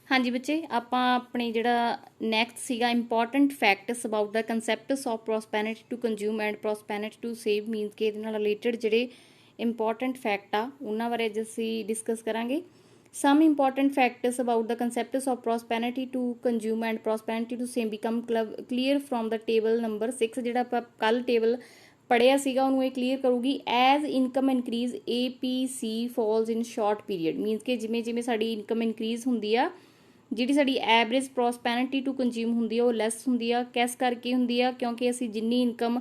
हाँ जी बच्चे, ਆਪਾਂ ਆਪਣੇ ਜਿਹੜਾ ਨੈਕਸਟ ਸੀਗਾ important facts about the concepts of prosperity to consume and prosperity to save means ਕਿ ਇਹਦੇ ਨਾਲ ਰਿਲੇਟਡ ਜਿਹੜੇ ਇੰਪੋਰਟੈਂਟ ਫੈਕਟ ਆ ਉਹਨਾਂ ਬਾਰੇ ਅੱਜ ਅਸੀਂ ਡਿਸਕਸ ਕਰਾਂਗੇ। some important factors about the concepts of prosperity to consume and prosperity to save become clear from the table number 6 ਜਿਹੜਾ ਆਪਾਂ ਕੱਲ ਟੇਬਲ ਪੜਿਆ ਸੀਗਾ ਉਹਨੂੰ ਇਹ ਕਲੀਅਰ ਕਰੂਗੀ। As income increase APC false ਇਨ ਸ਼ਾਰਟ ਪੀਰੀਅਡ ਮੀਨਸ ਕਿ ਜਿਵੇਂ ਜਿਵੇਂ ਸਾਡੀ ਇਨਕਮ ਇਨਕਰੀਜ਼ ਹੁੰਦੀ ਆ ਜਿਹੜੀ ਸਾਡੀ ਐਵਰੇਜ ਪ੍ਰੋਸਪੈਰਿਟੀ ਟੂ ਕੰਜ਼ਿਊਮ ਹੁੰਦੀ ਆ ਉਹ ਲੈਸ ਹੁੰਦੀ ਆ। ਕਿਸ ਕਰਕੇ ਹੁੰਦੀ ਆ? ਕਿਉਂਕਿ ਅਸੀਂ ਜਿੰਨੀ ਇਨਕਮ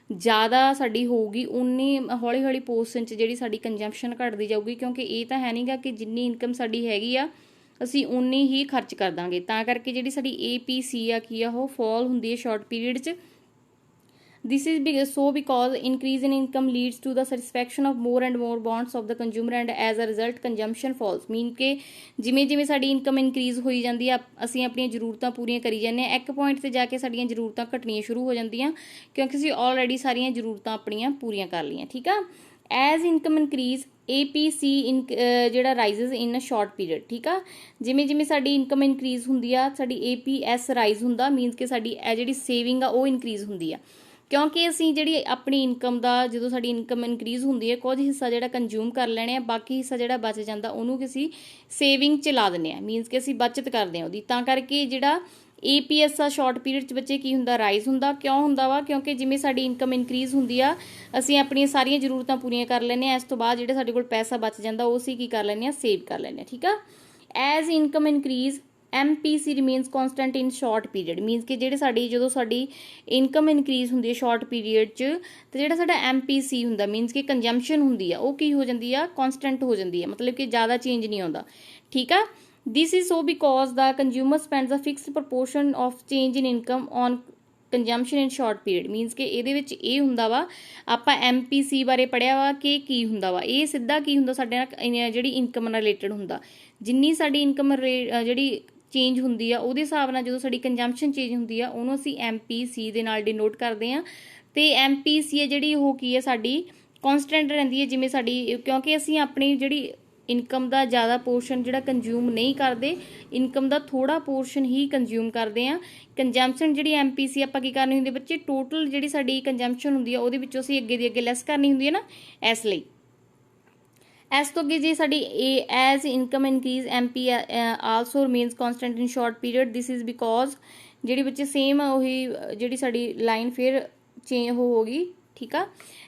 ਜ਼ਿਆਦਾ ਸਾਡੀ ਹੋਊਗੀ ਉਨੀ ਹੌਲੀ ਹੌਲੀ ਪੋਰਸ਼ਨ 'ਚ ਜਿਹੜੀ ਸਾਡੀ ਕੰਜ਼ੰਪਸ਼ਨ ਘਟਦੀ ਜਾਊਗੀ, ਕਿਉਂਕਿ ਇਹ ਤਾਂ ਹੈ ਨਹੀਂਗਾ ਕਿ ਜਿੰਨੀ ਇਨਕਮ ਸਾਡੀ ਹੈਗੀ ਆ ਅਸੀਂ ਉਨੀ ਹੀ ਖਰਚ ਕਰ ਦਾਂਗੇ। ਤਾਂ ਕਰਕੇ ਜਿਹੜੀ ਸਾਡੀ APC ਆ ਕੀ ਆ ਉਹ ਫਾਲ ਹੁੰਦੀ ਹੈ ਸ਼ਾਰਟ ਪੀਰੀਅਡ 'ਚ। This is so because increase in income leads to the satisfaction of more and more wants of the consumer and as a result consumption falls mean ਕਿ ਜਿਵੇਂ ਜਿਵੇਂ ਸਾਡੀ ਇਨਕਮ ਇਨਕਰੀਜ਼ ਹੋਈ ਜਾਂਦੀ ਆ ਅਸੀਂ ਆਪਣੀਆਂ ਜ਼ਰੂਰਤਾਂ ਪੂਰੀਆਂ ਕਰੀ ਜਾਂਦੇ ਹਾਂ। ਇੱਕ ਪੁਆਇੰਟ ਤੇ ਜਾ ਕੇ ਸਾਡੀਆਂ ਜ਼ਰੂਰਤਾਂ ਘਟਣੀਆਂ ਸ਼ੁਰੂ ਹੋ ਜਾਂਦੀਆਂ ਕਿਉਂਕਿ ਅਸੀਂ ਆਲਰੇਡੀ ਸਾਰੀਆਂ ਜ਼ਰੂਰਤਾਂ ਆਪਣੀਆਂ ਪੂਰੀਆਂ ਕਰ ਲਈਆਂ। ਠੀਕ ਆ। ਐਜ਼ ਇਨਕਮ ਇਨਕਰੀਜ਼ APC ਜਿਹੜਾ ਰਾਈਜ਼ਸ ਇਨ ਅ ਸ਼ਾਰਟ ਪੀਰੀਅਡ। ਠੀਕ ਆ। ਜਿਵੇਂ ਜਿਵੇਂ ਸਾਡੀ ਇਨਕਮ ਇਨਕਰੀਜ਼ ਹੁੰਦੀ ਆ ਸਾਡੀ APS ਰਾਈਜ਼ ਹੁੰਦਾ ਮੀਨਸ ਕਿ ਸਾਡੀ ਇਹ ਜਿਹੜੀ ਸੇਵਿੰਗ ਆ ਉਹ ਇਨਕਰੀਜ਼ ਹੁੰਦੀ ਆ ਕਿਉਂਕਿ ਅਸੀਂ ਜਿਹੜੀ ਆਪਣੀ ਇਨਕਮ ਦਾ ਜਦੋਂ ਸਾਡੀ ਇਨਕਮ ਇਨਕਰੀਜ਼ ਹੁੰਦੀ ਹੈ ਕੁਝ ਹਿੱਸਾ ਜਿਹੜਾ ਕੰਜ਼ਿਊਮ ਕਰ ਲੈਣੇ ਆ, ਬਾਕੀ ਹਿੱਸਾ ਜਿਹੜਾ ਬਚ ਜਾਂਦਾ ਉਹਨੂੰ ਅਸੀਂ ਸੇਵਿੰਗ 'ਚ ਲਾ ਦਿੰਦੇ ਆ ਮੀਨਸ ਕਿ ਅਸੀਂ ਬਚਤ ਕਰਦੇ ਹਾਂ ਉਹਦੀ। ਤਾਂ ਕਰਕੇ ਜਿਹੜਾ APS ਆ ਸ਼ਾਰਟ ਪੀਰੀਅਡ 'ਚ ਬੱਚੇ ਕੀ ਹੁੰਦਾ? ਰਾਈਜ਼ ਹੁੰਦਾ। ਕਿਉਂ ਹੁੰਦਾ ਵਾ? ਕਿਉਂਕਿ ਜਿਵੇਂ ਸਾਡੀ ਇਨਕਮ ਇਨਕਰੀਜ਼ ਹੁੰਦੀ ਆ ਅਸੀਂ ਆਪਣੀਆਂ ਸਾਰੀਆਂ ਜ਼ਰੂਰਤਾਂ ਪੂਰੀਆਂ ਕਰ ਲੈਂਦੇ ਹਾਂ। ਇਸ ਤੋਂ ਬਾਅਦ ਜਿਹੜਾ ਸਾਡੇ ਕੋਲ ਪੈਸਾ ਬਚ ਜਾਂਦਾ ਉਹ ਅਸੀਂ ਕੀ ਕਰ ਲੈਂਦੇ ਹਾਂ? ਸੇਵ ਕਰ ਲੈਂਦੇ ਹਾਂ। ਠੀਕ ਆ। As income increase MPC remains constant in short period means ਕਿ ਜਿਹੜੇ ਸਾਡੀ ਜਦੋਂ ਸਾਡੀ ਇਨਕਮ ਇਨਕਰੀਜ਼ ਹੁੰਦੀ ਹੈ ਸ਼ਾਰਟ ਪੀਰੀਅਡ 'ਚ ਤੇ ਜਿਹੜਾ ਸਾਡਾ MPC ਹੁੰਦਾ ਮੀਨਸ ਕਿ ਕੰਜ਼ੰਪਸ਼ਨ ਹੁੰਦੀ ਆ ਉਹ ਕੀ ਹੋ ਜਾਂਦੀ ਆ? ਕੌਨਸਟੈਂਟ ਹੋ ਜਾਂਦੀ ਆ, ਮਤਲਬ ਕਿ ਜ਼ਿਆਦਾ ਚੇਂਜ ਨਹੀਂ ਆਉਂਦਾ। ਠੀਕ ਆ। This is so because the consumer spends a fixed proportion of change in income on consumption in short period means ਕਿ ਇਹਦੇ ਵਿੱਚ ਇਹ ਹੁੰਦਾ ਵਾ ਆਪਾਂ MPC ਬਾਰੇ ਪੜ੍ਹਿਆ ਵਾ ਕਿ ਕੀ ਹੁੰਦਾ ਵਾ। ਇਹ ਸਿੱਧਾ ਕੀ ਹੁੰਦਾ ਸਾਡੇ ਨਾਲ ਜਿਹੜੀ ਇਨਕਮ ਨਾਲ ਰਿਲੇਟਡ ਹੁੰਦਾ। ਜਿੰਨੀ ਸਾਡੀ ਇਨਕਮ ਜਿਹੜੀ ਚੇਂਜ ਹੁੰਦੀ ਆ ਉਹਦੇ ਹਿਸਾਬ ਨਾਲ ਜਦੋਂ ਸਾਡੀ ਕੰਜ਼ੰਪਸ਼ਨ ਚੇਂਜ ਹੁੰਦੀ ਆ ਉਹਨੂੰ ਅਸੀਂ MPC ਦੇ ਨਾਲ ਡਿਨੋਟ ਕਰਦੇ ਆ। ਤੇ MPC ਹੈ ਜਿਹੜੀ ਉਹ ਕੀ ਹੈ ਸਾਡੀ ਕੌਨਸਟੈਂਟ ਰਹਿੰਦੀ ਹੈ ਜਿਵੇਂ ਸਾਡੀ ਕਿਉਂਕਿ ਅਸੀਂ ਆਪਣੀ ਜਿਹੜੀ ਇਨਕਮ ਦਾ ਜ਼ਿਆਦਾ ਪੋਰਸ਼ਨ ਜਿਹੜਾ ਕੰਜ਼ਿਊਮ ਨਹੀਂ ਕਰਦੇ, ਇਨਕਮ ਦਾ ਥੋੜਾ ਪੋਰਸ਼ਨ ਹੀ ਕੰਜ਼ਿਊਮ ਕਰਦੇ ਆ। ਕੰਜ਼ੰਪਸ਼ਨ ਜਿਹੜੀ MPC ਆਪਾਂ ਕੀ ਕਰਨੀ ਹੁੰਦੀ ਬੱਚੇ? ਟੋਟਲ ਜਿਹੜੀ ਸਾਡੀ ਕੰਜ਼ੰਪਸ਼ਨ ਹੁੰਦੀ ਆ ਉਹਦੇ ਵਿੱਚੋਂ ਅਸੀਂ ਅੱਗੇ ਦੀ ਅੱਗੇ ਲੈਸ ਕਰਨੀ ਹੁੰਦੀ ਹੈ ਨਾ, ਇਸ ਲਈ। ਇਸ ਤੋਂ ਅੱਗੇ ਜੇ ਸਾਡੀ as income increase MP also remains constant in short period. This is because ਜਿਹੜੀ ਬੱਚੇ ਸੇਮ ਉਹੀ ਜਿਹੜੀ ਸਾਡੀ ਲਾਈਨ ਫਿਰ ਚੇਂਜ ਹੋ ਗਈ। ਠੀਕ ਆ।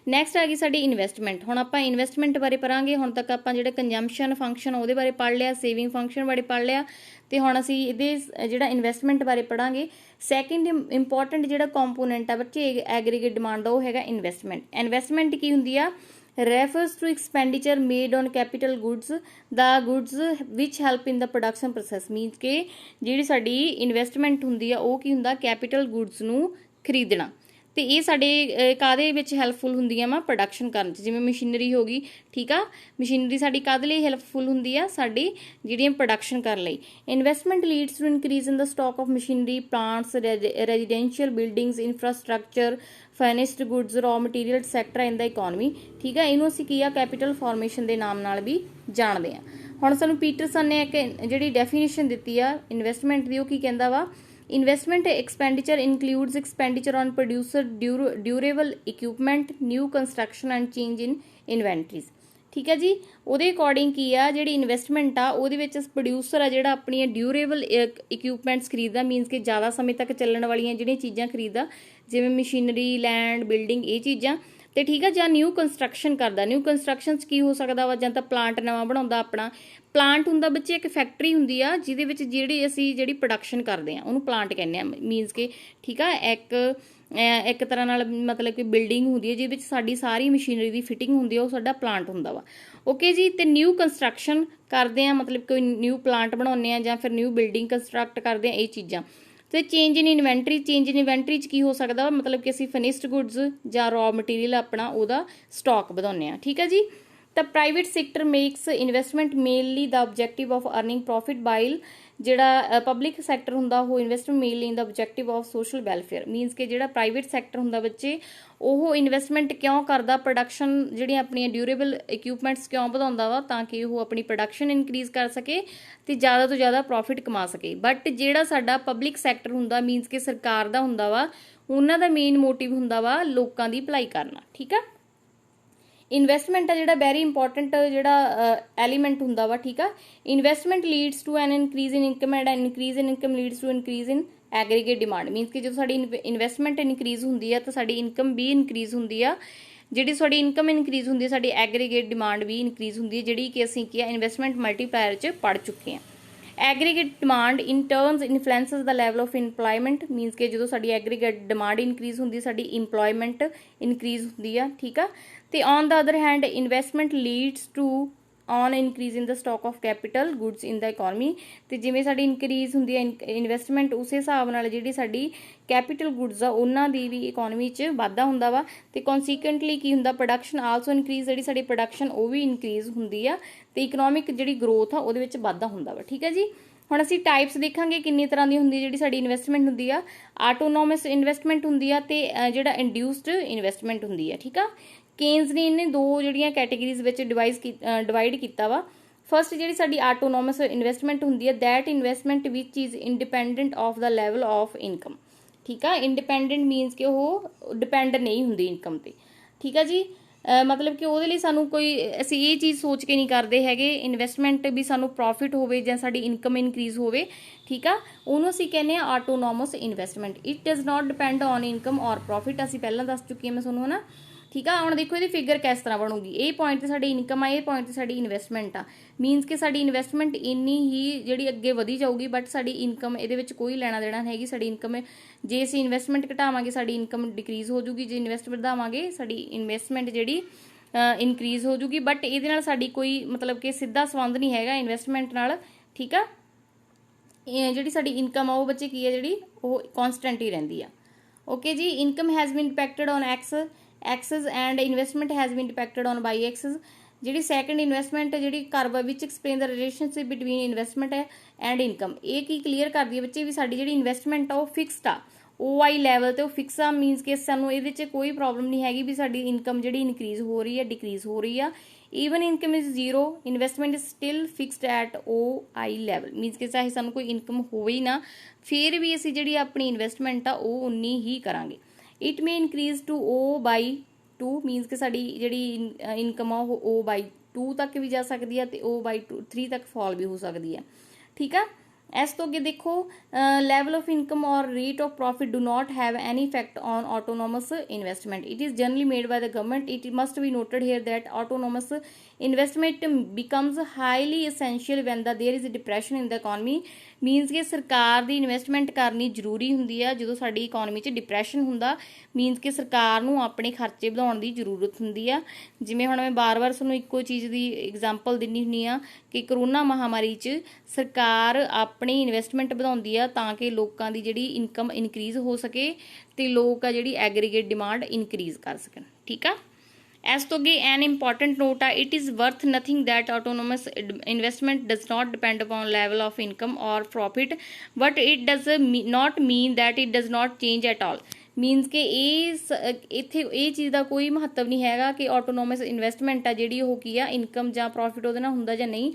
ਨੈਕਸਟ ਆ ਗਈ ਸਾਡੀ ਇਨਵੈਸਟਮੈਂਟ। ਹੁਣ ਆਪਾਂ ਇਨਵੈਸਟਮੈਂਟ ਬਾਰੇ ਪੜਾਂਗੇ। ਹੁਣ ਤੱਕ ਆਪਾਂ ਜਿਹੜਾ ਕੰਜ਼ੰਪਸ਼ਨ ਫੰਕਸ਼ਨ ਉਹਦੇ ਬਾਰੇ ਪੜ੍ਹ ਲਿਆ, ਸੇਵਿੰਗ ਫੰਕਸ਼ਨ ਬਾਰੇ ਪੜ੍ਹ ਲਿਆ ਤੇ ਹੁਣ ਅਸੀਂ ਇਹਦੇ ਜਿਹੜਾ ਇਨਵੈਸਟਮੈਂਟ ਬਾਰੇ ਪੜਾਂਗੇ। ਸੈਕਿੰਡ ਇੰਪੋਰਟੈਂਟ ਜਿਹੜਾ ਕੰਪੋਨੈਂਟ ਆ ਬੱਚੇ ਐਗਰੀਗੇਟ ਡਿਮਾਂਡ ਦਾ ਉਹ ਹੈਗਾ ਇਨਵੈਸਟਮੈਂਟ। ਇਨਵੈਸਟਮੈਂਟ ਕੀ ਹੁੰਦੀ ਆ? refers to expenditure made on capital goods the goods which help in the production process means ਕਿ ਜਿਹੜੀ ਸਾਡੀ ਇਨਵੈਸਟਮੈਂਟ ਹੁੰਦੀ ਆ ਉਹ ਕੀ ਹੁੰਦਾ? ਕੈਪੀਟਲ ਗੁੱਡਸ ਨੂੰ ਖਰੀਦਣਾ ਤੇ ਇਹ ਸਾਡੇ ਕਾਹਦੇ ਵਿੱਚ ਹੈਲਪਫੁਲ ਹੁੰਦੀਆਂ ਵਾ? ਪ੍ਰੋਡਕਸ਼ਨ ਕਰਨ 'ਚ। ਜਿਵੇਂ ਮਸ਼ੀਨਰੀ ਹੋ ਗਈ। ਠੀਕ ਆ। ਮਸ਼ੀਨਰੀ ਸਾਡੀ ਕਾਹਦੇ ਲਈ ਹੈਲਪਫੁਲ ਹੁੰਦੀ ਆ? ਸਾਡੀ ਜਿਹੜੀਆਂ ਪ੍ਰੋਡਕਸ਼ਨ ਕਰਨ ਲਈ। Investment leads to increase in the stock of machinery plants residential buildings infrastructure finished goods raw material sector in the economy. ਠੀਕ ਆ। ਇਹਨੂੰ ਅਸੀਂ ਕੀ ਆ? ਕੈਪੀਟਲ ਫਾਰਮੇਸ਼ਨ ਦੇ ਨਾਮ ਨਾਲ ਵੀ ਜਾਣਦੇ ਆ। ਹੁਣ ਸਾਨੂੰ ਪੀਟਰਸਨ ਨੇ ਇੱਕ ਜਿਹੜੀ ਡੈਫੀਨੇਸ਼ਨ ਦਿੱਤੀ ਆ ਇਨਵੈਸਟਮੈਂਟ ਦੀ ਉਹ ਕੀ ਕਹਿੰਦਾ ਵਾ? Investment expenditure includes expenditure on producer durable equipment, new construction and change in inventories। ਠੀਕ ਹੈ ਜੀ। ਉਹਦੇ ਅਕੋਰਡਿੰਗ ਕੀ ਆ ਜਿਹੜੀ ਇਨਵੈਸਟਮੈਂਟ ਆ ਉਹਦੇ ਵਿੱਚ ਪ੍ਰੋਡਿਊਸਰ ਆ ਜਿਹੜਾ ਆਪਣੀਆਂ ਡਿਊਰੇਬਲ ਇਕਵਿਪਮੈਂਟਸ ਖਰੀਦਦਾ ਮੀਨਸ ਕਿ ਜ਼ਿਆਦਾ ਸਮੇਂ ਤੱਕ ਚੱਲਣ ਵਾਲੀਆਂ ਜਿਹੜੀਆਂ ਚੀਜ਼ਾਂ ਖਰੀਦਦਾ ਜਿਵੇਂ ਮਸ਼ੀਨਰੀ, ਲੈਂਡ, ਬਿਲਡਿੰਗ ਇਹ ਚੀਜ਼ਾਂ ਤੇ। ਠੀਕ ਆ। ਜਾਂ ਨਿਊ ਕੰਸਟਰਕਸ਼ਨ ਕਰਦਾ। ਨਿਊ ਕੰਸਟਰਕਸ਼ਨ 'ਚ ਕੀ ਹੋ ਸਕਦਾ ਵਾ? ਜਾਂ ਤਾਂ ਪਲਾਂਟ ਨਵਾਂ ਬਣਾਉਂਦਾ। ਆਪਣਾ ਪਲਾਂਟ ਹੁੰਦਾ ਬੱਚੇ ਇੱਕ ਫੈਕਟਰੀ ਹੁੰਦੀ ਆ ਜਿਹਦੇ ਵਿੱਚ ਜਿਹੜੀ ਪ੍ਰੋਡਕਸ਼ਨ ਕਰਦੇ ਆ ਉਹਨੂੰ ਪਲਾਂਟ ਕਹਿੰਦੇ ਆ ਮੀਨਸ ਕਿ। ਠੀਕ ਆ। ਇੱਕ ਤਰ੍ਹਾਂ ਨਾਲ ਮਤਲਬ ਕਿ ਬਿਲਡਿੰਗ ਹੁੰਦੀ ਹੈ ਜਿਹਦੇ ਵਿੱਚ ਸਾਡੀ ਸਾਰੀ ਮਸ਼ੀਨਰੀ ਦੀ ਫਿਟਿੰਗ ਹੁੰਦੀ ਆ ਉਹ ਸਾਡਾ ਪਲਾਂਟ ਹੁੰਦਾ ਵਾ। ਓਕੇ ਜੀ। ਤੇ ਨਿਊ ਕੰਸਟਰਕਸ਼ਨ ਕਰਦੇ ਆ ਮਤਲਬ ਕੋਈ ਨਿਊ ਪਲਾਂਟ ਬਣਾਉਂਦੇ ਆ ਜਾਂ ਫਿਰ ਨਿਊ ਬਿਲਡਿੰਗ ਕੰਸਟਰਕਟ ਕਰਦੇ ਆ ਇਹ ਚੀਜ਼ਾਂ। ਤੇ ਚੇਂਜ ਇਨ ਇਨਵੈਂਟਰੀ। ਚੇਂਜ ਇਨ ਇਨਵੈਂਟਰੀ 'ਚ ਕੀ ਹੋ ਸਕਦਾ ਵਾ? ਮਤਲਬ ਕਿ ਅਸੀਂ ਫਿਨਿਸ਼ਡ ਗੁੱਡਸ ਜਾਂ ਰॉ ਮਟੀਰੀਅਲ ਆਪਣਾ ਉਹਦਾ ਸਟਾਕ ਵਧਾਉਂਦੇ ਆ। ਠੀਕ ਹੈ ਜੀ। ਤਾਂ private sector makes investment mainly the objective of earning profit bile ਜਿਹੜਾ ਪਬਲਿਕ ਸੈਕਟਰ ਹੁੰਦਾ ਉਹ investment mainly in the objective of social welfare means ਕਿ ਜਿਹੜਾ ਪ੍ਰਾਈਵੇਟ ਸੈਕਟਰ ਹੁੰਦਾ ਬੱਚੇ ਉਹ ਇਨਵੈਸਟਮੈਂਟ ਕਿਉਂ ਕਰਦਾ ਪ੍ਰੋਡਕਸ਼ਨ ਜਿਹੜੀਆਂ ਆਪਣੀਆਂ ਡਿਊਰੇਬਲ ਇਕਵਿਪਮੈਂਟਸ ਕਿਉਂ ਵਧਾਉਂਦਾ ਵਾ ਤਾਂ ਕਿ ਉਹ ਆਪਣੀ ਪ੍ਰੋਡਕਸ਼ਨ ਇਨਕਰੀਜ਼ ਕਰ ਸਕੇ ਤੇ ਜ਼ਿਆਦਾ ਤੋਂ ਜ਼ਿਆਦਾ ਪ੍ਰੋਫਿਟ ਕਮਾ ਸਕੇ ਬਟ ਜਿਹੜਾ ਸਾਡਾ ਪਬਲਿਕ ਸੈਕਟਰ ਹੁੰਦਾ ਮੀਨਸ ਕਿ ਸਰਕਾਰ ਦਾ ਹੁੰਦਾ ਵਾ ਉਹਨਾਂ ਦਾ ਮੇਨ ਮੋਟਿਵ ਹੁੰਦਾ ਵਾ ਲੋਕਾਂ ਦੀ ਭਲਾਈ ਕਰਨਾ ਠੀਕ ਆ ਇਨਵੈਸਟਮੈਂਟ ਆ ਜਿਹੜਾ ਵੈਰੀ ਇੰਪੋਰਟੈਂਟ ਜਿਹੜਾ ਐਲੀਮੈਂਟ ਹੁੰਦਾ ਵਾ ਠੀਕ ਆ investment leads to an increase in income and increase in income leads to increase in aggregate demand means ਕਿ ਜਦੋਂ ਸਾਡੀ ਇਨਵੈਸਟਮੈਂਟ ਇਨਕਰੀਜ਼ ਹੁੰਦੀ ਆ ਤਾਂ ਸਾਡੀ ਇਨਕਮ ਵੀ ਇਨਕਰੀਜ਼ ਹੁੰਦੀ ਆ ਜਿਹੜੀ ਸਾਡੀ ਇਨਕਮ ਇਨਕਰੀਜ਼ ਹੁੰਦੀ ਹੈ ਸਾਡੀ ਐਗਰੀਗੇਟ ਡਿਮਾਂਡ ਵੀ ਇਨਕਰੀਜ਼ ਹੁੰਦੀ ਹੈ ਜਿਹੜੀ ਕਿ ਅਸੀਂ ਕੀ ਆ ਇਨਵੈਸਟਮੈਂਟ ਮਲਟੀਪਲਾਇਰ 'ਚ ਪੜ੍ਹ ਚੁੱਕੇ ਹਾਂ aggregate demand in turns influences the level of employment means ਕਿ ਜਦੋਂ ਸਾਡੀ ਐਗਰੀਗੇਟ ਡਿਮਾਂਡ ਇਨਕਰੀਜ਼ ਹੁੰਦੀ ਸਾਡੀ ਇੰਪਲੋਇਮੈਂਟ ਇਨਕਰੀਜ਼ ਹੁੰਦੀ ਆ ਠੀਕ ਆ ਤੇ on the other hand investment leads to an increase in the stock of capital goods in the economy ਤੇ ਜਿਵੇਂ ਸਾਡੀ ਇਨਕਰੀਜ਼ ਹੁੰਦੀ ਹੈ ਇਨਵੈਸਟਮੈਂਟ ਉਸੇ ਹਿਸਾਬ ਨਾਲ ਜਿਹੜੀ ਸਾਡੀ ਕੈਪੀਟਲ ਗੁੱਡਸ ਆ ਉਹਨਾਂ ਦੀ ਵੀ ਇਕੋਨਮੀ 'ਚ ਵਾਧਾ ਹੁੰਦਾ ਵਾ ਤੇ ਕੌਨਸੀਕੁਐਂਟਲੀ ਕੀ ਹੁੰਦਾ ਪ੍ਰੋਡਕਸ਼ਨ ਆਲਸੋ ਇਨਕਰੀਜ਼ ਜਿਹੜੀ ਸਾਡੀ ਪ੍ਰੋਡਕਸ਼ਨ ਉਹ ਵੀ ਇਨਕਰੀਜ਼ ਹੁੰਦੀ ਆ ਤੇ ਇਕਨੋਮਿਕ ਜਿਹੜੀ ਗਰੋਥ ਆ ਉਹਦੇ ਵਿੱਚ ਵਾਧਾ ਹੁੰਦਾ ਵਾ ਠੀਕ ਹੈ ਜੀ ਹੁਣ ਅਸੀਂ ਟਾਈਪਸ ਦੇਖਾਂਗੇ ਕਿੰਨੀ ਤਰ੍ਹਾਂ ਦੀ ਹੁੰਦੀ ਜਿਹੜੀ ਸਾਡੀ ਇਨਵੈਸਟਮੈਂਟ ਹੁੰਦੀ ਆ ਆਟੋਨੋਮਸ ਇਨਵੈਸਟਮੈਂਟ ਹੁੰਦੀ ਆ ਤੇ ਜਿਹੜਾ ਇੰਡਿਊਸਡ ਇਨਵੈਸਟਮੈਂਟ ਹੁੰਦੀ ਆ ਠੀਕ ਆ ਕੇਨਸ ਨੇ ਇਹਨੇ ਦੋ ਜਿਹੜੀਆਂ ਕੈਟੇਗਰੀਜ਼ ਵਿੱਚ ਡਿਵਾਈਡ ਕੀਤਾ ਵਾ ਫਸਟ ਜਿਹੜੀ ਸਾਡੀ ਆਟੋਨੋਮਸ ਇਨਵੈਸਟਮੈਂਟ ਹੁੰਦੀ ਹੈ ਦੈਟ ਇਨਵੈਸਟਮੈਂਟ ਵਿਚ is independent of the level of income ਠੀਕ ਆ ਇੰਡੀਪੈਂਡੈਂਟ ਮੀਨਸ ਕਿ ਉਹ ਡਿਪੈਂਡ ਨਹੀਂ ਹੁੰਦੀ ਇਨਕਮ ਤੇ ਠੀਕ ਆ ਜੀ ਮਤਲਬ ਕਿ ਉਹਦੇ ਲਈ ਸਾਨੂੰ ਕੋਈ ਅਸੀਂ ਇਹ ਚੀਜ਼ ਸੋਚ ਕੇ ਨਹੀਂ ਕਰਦੇ ਹੈਗੇ ਇਨਵੈਸਟਮੈਂਟ ਵੀ ਸਾਨੂੰ ਪ੍ਰੋਫਿਟ ਹੋਵੇ ਜਾਂ ਸਾਡੀ ਇਨਕਮ ਇਨਕਰੀਜ਼ ਹੋਵੇ ਠੀਕ ਆ ਉਹਨੂੰ ਅਸੀਂ ਕਹਿੰਦੇ ਆ autonomous investment it does not depend on income ਔਰ ਪ੍ਰੋਫਿਟ ਅਸੀਂ ਪਹਿਲਾਂ ਦੱਸ ਚੁੱਕੀ ਹਾਂ ਮੈਂ ਤੁਹਾਨੂੰ ਹਨਾ ਠੀਕ ਆ ਹੁਣ ਦੇਖੋ ਇਹਦੀ ਫਿਗਰ ਕਿਸ ਤਰ੍ਹਾਂ ਬਣੂਗੀ ਇਹ ਪੁਆਇੰਟ ਤੇ ਸਾਡੀ ਇਨਕਮ ਆ ਇਹ ਪੁਆਇੰਟ ਤੇ ਸਾਡੀ ਇਨਵੈਸਟਮੈਂਟ ਆ ਮੀਨਸ ਕਿ ਸਾਡੀ ਇਨਵੈਸਟਮੈਂਟ ਇੰਨੀ ਹੀ ਜਿਹੜੀ ਅੱਗੇ ਵਧੀ ਜਾਊਗੀ ਬਟ ਸਾਡੀ ਇਨਕਮ ਇਹਦੇ ਵਿੱਚ ਕੋਈ ਲੈਣਾ ਦੇਣਾ ਨਹੀਂ ਹੈਗੀ ਸਾਡੀ ਇਨਕਮ ਜੇ ਅਸੀਂ ਇਨਵੈਸਟਮੈਂਟ ਘਟਾਵਾਂਗੇ ਸਾਡੀ ਇਨਕਮ ਡਿਕਰੀਜ਼ ਹੋ ਜੂਗੀ ਜੇ ਇਨਵੈਸਟਮੈਂਟ ਵਧਾਵਾਂਗੇ ਸਾਡੀ ਇਨਵੈਸਟਮੈਂਟ ਜਿਹੜੀ ਇਨਕਰੀਜ਼ ਹੋ ਜੂਗੀ ਬਟ ਇਹਦੇ ਨਾਲ ਸਾਡੀ ਕੋਈ ਮਤਲਬ ਕਿ ਸਿੱਧਾ ਸੰਬੰਧ ਨਹੀਂ ਹੈਗਾ ਇਨਵੈਸਟਮੈਂਟ ਨਾਲ ਠੀਕ ਆ ਜਿਹੜੀ ਸਾਡੀ ਇਨਕਮ ਆ ਉਹ ਬੱਚੇ ਕੀ ਆ ਜਿਹੜੀ ਉਹ ਕਨਸਟੈਂਟ ਹੀ ਰਹਿੰਦੀ ਆ ਓਕੇ ਜੀ income has been impacted on axis and investment has been depicted on y axis ਜਿਹੜੀ ਸੈਕੰਡ ਇਨਵੈਸਟਮੈਂਟ ਜਿਹੜੀ ਕਰਵ ਵਿੱਚ explain the relationship between investment and income ਇਹ ਕੀ ਕਲੀਅਰ ਕਰਦੀ ਹੈ ਬੱਚੇ ਵੀ ਸਾਡੀ ਜਿਹੜੀ ਇਨਵੈਸਟਮੈਂਟ ਆ ਉਹ ਫਿਕਸਡ ਆ OI ਲੈਵਲ ਤੇ ਉਹ ਫਿਕਸ ਆ ਮੀਨਸ ਕਿ ਸਾਨੂੰ ਇਹਦੇ ਵਿੱਚ ਕੋਈ ਪ੍ਰੋਬਲਮ ਨਹੀਂ ਹੈਗੀ ਵੀ ਸਾਡੀ ਇਨਕਮ ਜਿਹੜੀ ਇਨਕਰੀਜ਼ ਹੋ ਰਹੀ ਹੈ ਡਿਕਰੀਜ਼ ਹੋ ਰਹੀ ਆ even income is zero investment is still fixed at OI level means ਕਿ ਚਾਹੇ ਸਾਨੂੰ ਕੋਈ ਇਨਕਮ ਹੋਵੇ ਹੀ ਨਾ ਫਿਰ ਵੀ ਅਸੀਂ ਜਿਹੜੀ ਆਪਣੀ ਇਨਵੈਸਟਮੈਂਟ ਆ ਉਹ ਉਨੀ ਹੀ ਕਰਾਂਗੇ it may increase to O/2 means ਕਿ ਸਾਡੀ ਜਿਹੜੀ ਇਨਕਮ ਆ ਉਹ O/2 ਤੱਕ ਵੀ ਜਾ ਸਕਦੀ ਆ ਤੇ O/3 ਤੱਕ ਫਾਲ ਵੀ ਹੋ ਸਕਦੀ ਆ ਠੀਕ ਆ ਇਸ ਤੋਂ ਅੱਗੇ ਦੇਖੋ ਲੈਵਲ ਆਫ ਇਨਕਮ ਔਰ rate of profit do not have any effect on autonomous investment it is generally made ਬਾय the government it must be noted here that autonomous investment becomes highly essential when there is a depression in the economy means ਕਿ ਸਰਕਾਰ ਦੀ investment ਕਰਨੀ ਜ਼ਰੂਰੀ ਹੁੰਦੀ ਆ ਜਦੋਂ ਸਾਡੀ economy 'ਚ depression ਹੁੰਦਾ ਮੀਨਸ ਕਿ ਸਰਕਾਰ ਨੂੰ ਆਪਣੇ ਖਰਚੇ ਵਧਾਉਣ ਦੀ ਜ਼ਰੂਰਤ ਹੁੰਦੀ ਆ ਜਿਵੇਂ ਹੁਣ ਮੈਂ ਬਾਰ-ਬਾਰ ਤੁਹਾਨੂੰ ਇੱਕੋ ਚੀਜ਼ ਦੀ ਐਗਜ਼ਾਮਪਲ ਦਿੰਦੀ ਹੁੰਦੀ ਆ ਕਿ ਕਰੋਨਾ ਮਹਾਮਾਰੀ 'ਚ ਸਰਕਾਰ ਆਪਣੀ ਇਨਵੈਸਟਮੈਂਟ ਵਧਾਉਂਦੀ ਆ ਤਾਂ ਕਿ ਲੋਕਾਂ ਦੀ ਜਿਹੜੀ ਇਨਕਮ ਇਨਕਰੀਜ਼ ਹੋ ਸਕੇ ਤੇ ਲੋਕ ਆ ਜਿਹੜੀ ਐਗਰੀਗੇਟ ਡਿਮਾਂਡ ਇਨਕਰੀਜ਼ ਕਰ ਸਕਣ ਠੀਕ ਆ ਇਸ ਤੋਂ ਅੱਗੇ ਐਨ ਇੰਪੋਰਟੈਂਟ ਨੋਟ ਆ it is worth nothing that autonomous investment does not depend upon level of income ਔਰ profit but it does not mean that it does not change at all means ਕਿ ਇੱਥੇ ਇਹ ਚੀਜ਼ ਦਾ ਕੋਈ ਮਹੱਤਵ ਨਹੀਂ ਹੈਗਾ ਕਿ ਆਟੋਨੋਮਸ ਇਨਵੈਸਟਮੈਂਟ ਆ ਜਿਹੜੀ ਉਹ ਕੀ ਆ ਇਨਕਮ ਜਾਂ ਪ੍ਰੋਫਿਟ ਉਹਦੇ ਨਾਲ ਹੁੰਦਾ ਜਾਂ ਨਹੀਂ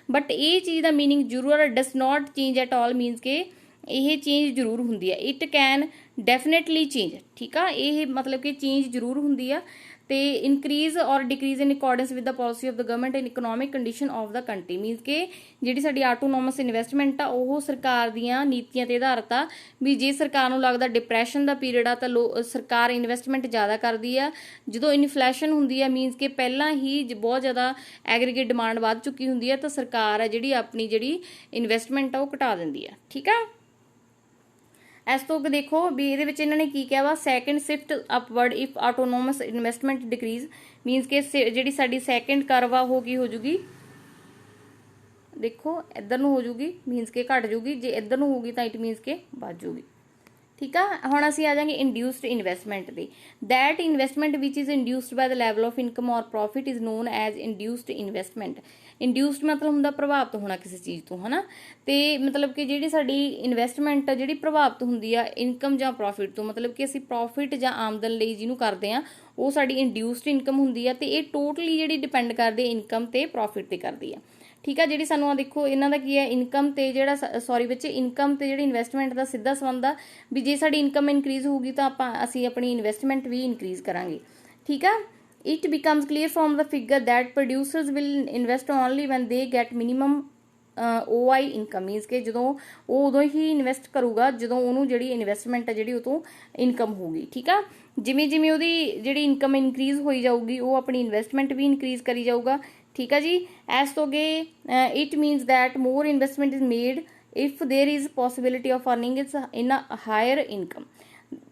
ਬਟ ਇਹ ਚੀਜ਼ ਦਾ ਮੀਨਿੰਗ ਜ਼ਰੂਰ does not change at all means ਕਿ ਇਹ ਚੇਂਜ ਜ਼ਰੂਰ ਹੁੰਦੀ ਆ ਇਟ ਕੈਨ ਡੈਫੀਨੇਟਲੀ ਚੇਂਜ ਠੀਕ ਆ ਇਹ ਮਤਲਬ ਕਿ ਚੇਂਜ ਜ਼ਰੂਰ ਹੁੰਦੀ ਆ ਤੇ ਇਨਕਰੀਜ਼ ਔਰ decrease in accordance with the policy of the government and economic condition of the country means ਕਿ ਜਿਹੜੀ ਸਾਡੀ ਆਟੋਨੋਮਸ ਇਨਵੈਸਟਮੈਂਟ ਆ ਉਹ ਸਰਕਾਰ ਦੀਆਂ ਨੀਤੀਆਂ ਤੇ ਆਧਾਰਿਤ ਆ ਵੀ ਜੇ ਸਰਕਾਰ ਨੂੰ ਲੱਗਦਾ ਡਿਪਰੈਸ਼ਨ ਦਾ ਪੀਰੀਅਡ ਆ ਤਾਂ ਸਰਕਾਰ ਇਨਵੈਸਟਮੈਂਟ ਜ਼ਿਆਦਾ ਕਰਦੀ ਆ ਜਦੋਂ ਇਨਫਲੇਸ਼ਨ ਹੁੰਦੀ ਆ ਮੀਨਸ ਕਿ ਪਹਿਲਾਂ ਹੀ ਬਹੁਤ ਜ਼ਿਆਦਾ ਐਗਰੀਗੇਟ ਡਿਮਾਂਡ ਵੱਧ ਚੁੱਕੀ ਹੁੰਦੀ ਆ ਤਾਂ ਸਰਕਾਰ ਆ ਜਿਹੜੀ ਆਪਣੀ ਜਿਹੜੀ ਇਨਵੈਸਟਮੈਂਟ ਆ ਉਹ ਘਟਾ ਦਿੰਦੀ ਆ ਠੀਕ ਆ ਇਸ ਤੋਂ ਅੱਗੇ ਦੇਖੋ ਵੀ ਇਹਦੇ ਵਿੱਚ ਇਹਨਾਂ ਨੇ ਕੀ ਕਿਹਾ ਵਾ second shift upward if autonomous investment decrease means ਕਿ ਜਿਹੜੀ ਸਾਡੀ ਸੈਕੰਡ ਕਰਵ ਆ ਉਹ ਕੀ ਹੋ ਜੂਗੀ ਦੇਖੋ ਇੱਧਰ ਨੂੰ ਹੋ ਜੂਗੀ ਮੀਨਸ ਕਿ ਘਟ ਜੂਗੀ ਜੇ ਇੱਧਰ ਨੂੰ ਹੋਊਗੀ ਤਾਂ ਇਟ ਮੀਨਸ ਕਿ ਵੱਧ ਜੂਗੀ ਠੀਕ ਆ। ਹੁਣ ਅਸੀਂ ਆ ਜਾਾਂਗੇ ਇੰਡਿਊਸਡ ਇਨਵੈਸਟਮੈਂਟ ਤੇ। ਦੈਟ ਇਨਵੈਸਟਮੈਂਟ ਵਿਚ is induced by the level of income ਔਰ profit is known as induced investment. Induced ਮਤਲਬ ਹੁੰਦਾ ਪ੍ਰਭਾਵਿਤ ਹੋਣਾ ਕਿਸੇ ਚੀਜ਼ ਤੋਂ, ਹਨਾ। ਤੇ ਮਤਲਬ ਕਿ ਜਿਹੜੀ ਸਾਡੀ ਇਨਵੈਸਟਮੈਂਟ ਜਿਹੜੀ ਪ੍ਰਭਾਵਿਤ ਹੁੰਦੀ ਆ ਇਨਕਮ ਜਾਂ ਪ੍ਰੋਫਿਟ ਤੋਂ, ਮਤਲਬ ਕਿ ਅਸੀਂ ਪ੍ਰੋਫਿਟ ਜਾਂ ਆਮਦਨ ਲਈ ਜਿਹਨੂੰ ਕਰਦੇ ਆ ਉਹ ਸਾਡੀ ਇੰਡਿਊਸਡ ਇਨਕਮ ਹੁੰਦੀ ਆ। ਤੇ ਇਹ ਟੋਟਲੀ ਜਿਹੜੀ ਡਿਪੈਂਡ ਕਰਦੀ ਹੈ ਇਨਕਮ ਤੇ ਪ੍ਰੋਫਿਟ ਤੇ ਕਰਦੀ ਆ। ਠੀਕ ਆ। ਜਿਹੜੀ ਸਾਨੂੰ ਆ ਦੇਖੋ ਇਹਨਾਂ ਦਾ ਕੀ ਹੈ, ਇਨਕਮ ਤੇ ਜਿਹੜਾ ਸੌਰੀ ਬੱਚੇ, ਇਨਕਮ ਤੇ ਜਿਹੜੀ ਇਨਵੈਸਟਮੈਂਟ ਦਾ ਸਿੱਧਾ ਸੰਬੰਧ ਆ ਵੀ ਜੇ ਸਾਡੀ ਇਨਕਮ ਇਨਕਰੀਜ਼ ਹੋਊਗੀ ਤਾਂ ਅਸੀਂ ਆਪਣੀ ਇਨਵੈਸਟਮੈਂਟ ਵੀ ਇਨਕਰੀਜ਼ ਕਰਾਂਗੇ। ਠੀਕ ਆ। It becomes clear from the figure that producers will invest only when they get minimum OI income, means ਕਿ ਜਦੋਂ ਉਹ ਉਦੋਂ ਹੀ ਇਨਵੈਸਟ ਕਰੂਗਾ ਜਦੋਂ ਉਹਨੂੰ ਜਿਹੜੀ ਇਨਵੈਸਟਮੈਂਟ ਹੈ ਜਿਹੜੀ ਉਹ ਤੋਂ ਇਨਕਮ ਹੋਊਗੀ। ਠੀਕ ਆ। ਜਿਵੇਂ ਜਿਵੇਂ ਉਹਦੀ ਜਿਹੜੀ ਇਨਕਮ ਇਨਕਰੀਜ਼ ਹੋਈ ਜਾਊਗੀ ਉਹ ਆਪਣੀ ਇਨਵੈਸਟਮੈਂਟ ਵੀ ਇਨਕਰੀਜ਼ ਕਰੀ ਜਾਊਗਾ। ਠੀਕ ਆ ਜੀ। ਇਸ ਤੋਂ ਅੱਗੇ it means that more investment is made if there is possibility of earning its in a higher income.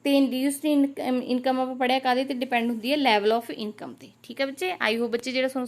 ਤੇ ਇੰਡਿਊਸਡ ਇਨਕਮ ਆਪਾਂ ਪੜਿਆ ਕਾਹਦੇ ਤੇ ਡਿਪੈਂਡ ਹੁੰਦੀ ਹੈ, ਲੈਵਲ ਆਫ ਇਨਕਮ ਤੇ। ਠੀਕ ਹੈ ਬੱਚੇ, ਆਈ ਹੋਪ ਬੱਚੇ ਜਿਹੜਾ ਤੁਹਾਨੂੰ